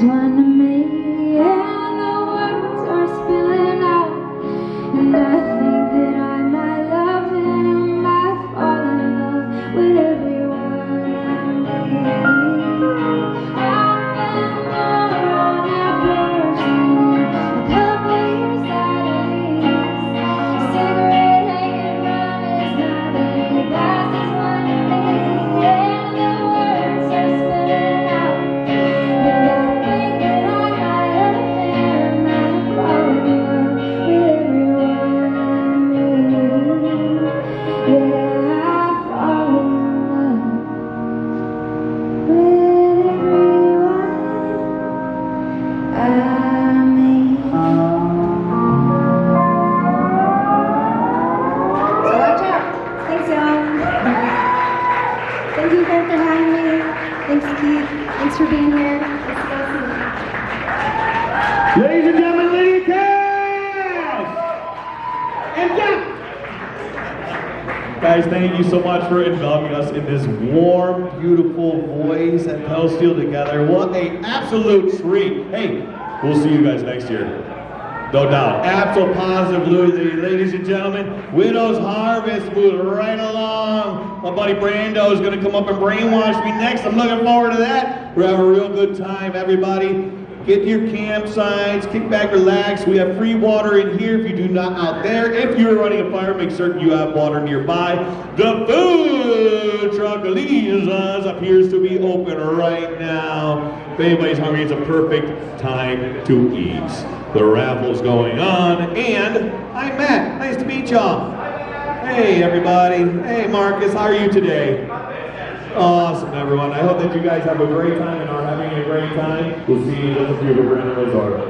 one to me, and the words are spilling out, and I think that I might love him. I fall in love with every word I remember on that person, a couple years out of these, a cigarette hanging from his mouth, and he passes one to me, and the words are spilling out. Thank you guys for having me. Thanks, Keith. Thanks for being here. Ladies and gentlemen, Lydia and Jack! Guys, thank you so much for enveloping us in this warm, beautiful voice and Pellsteel together. What an absolute treat. Hey, we'll see you guys next year. No doubt. Absolutely. Ladies and gentlemen, Widow's Harvest moved right along. My buddy Brando is going to come up and brainwash me next. I'm looking forward to that. We're having a real good time, everybody. Get to your campsites, kick back, relax. We have free water in here if you do not out there. If you're running a fire, make certain you have water nearby. The food truck Lisa's appears to be open right now. If anybody's hungry, it's a perfect time to eat. The raffle's going on, and I'm Matt. Nice to meet y'all. Hey, everybody. Hey, Marcus, how are you today? Awesome, everyone. I hope that you guys have a great time and are having a great time. We'll see you in just a few. We're in the resort.